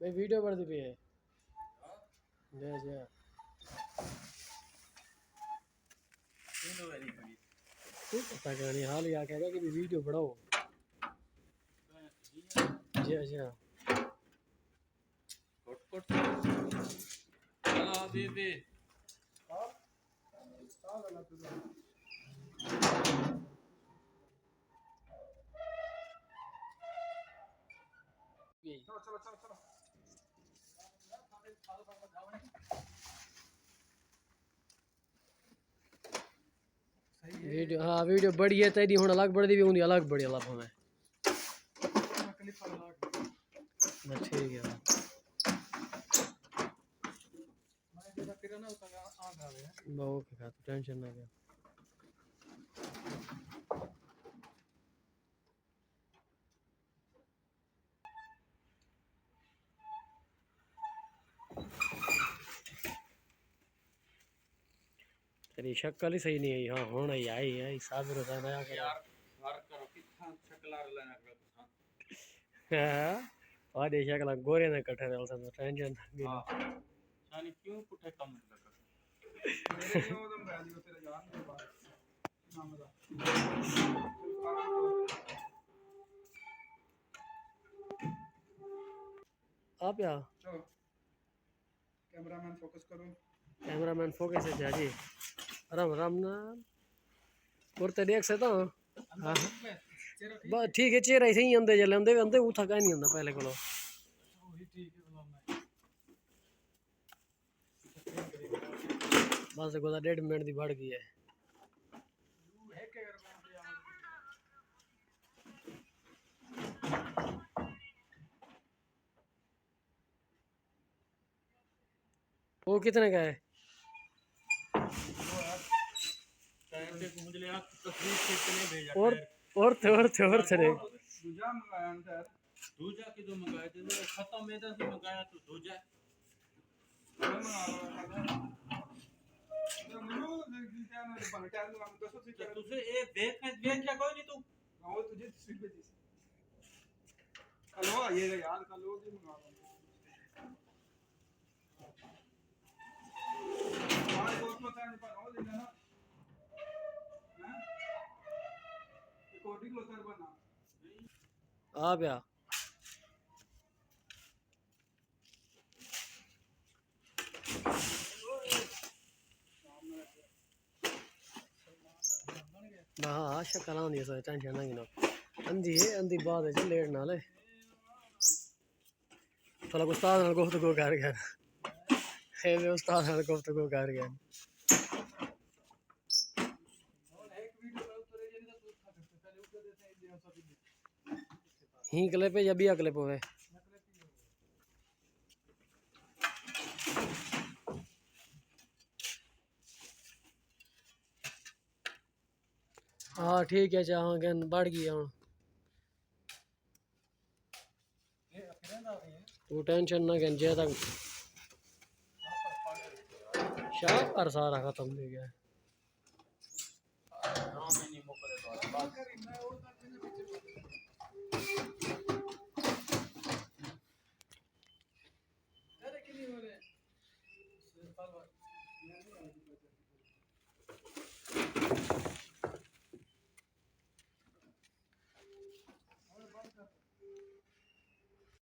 भाई वीडियो बढ़ती पई है जय जय तू पता करनी हाल या कहेगा कि वीडियो बढ़ाओ जय जय कोट कोट चला दे चलो चलो चलो चलो वीडियो हाँ वीडियो बड़ी है तेरी हुन अलग बढ़दी भी हुंदी अलग बड़ी अलग हमें बस ठीक है बहुत का टेंशन ना ले तेरी शक्ल ही सही नहीं आई हाँ होना ही आई साबिर होता नया कर यार घर करो कितना छकला लेना कर हां और ये शक्ल गोरे ने कठे रहल सन टेंशन हां यानी क्यों पुठे कम लगा मेरे क्यों तुम वैल्यू तेरा यार मेरे बात नाम बता आप या चलो कैमरामैन फोकस करो कैमरामैन फोकस है जी राम राम ना कुर्ते देख से तो हाँ बस ठीक है चेहरा सही आंदे जले आंदे आंदे उठा का नहीं आंदा पहले कोलो बस गोदा 1.5 मिनट दी बढ़ गई है वो कितने का है और थे रे दूजा मंगाया अंदर दूजा की जो मंगाया थे खत्म मेदा से मंगाया तो दूजा तुझे ये देख क्या कोई नहीं तू वो तुझे तस्वीर भेजी कल वो आइएगा यार कल वो भी मंगा लो हमारे दोस्त को तैयार पर हो लेना ना हैं रिकॉर्डिंग लो सर बना आप या हाँ शक्ल आंदी है टेंशन ना गिनो अंधी है अंधी बात है लेट ना ले थोड़ा उस्ताद नाल गुफ्तगू कर गया है वे उस्ताद नाल गुफ्तगू कर गया ही क्लिप है या बिया क्लिप होवे हाँ ठीक है चाह गन बढ़ गई हूँ तू टेंशन ना गन ज्यादा शाह पर सारा खत्म हो गया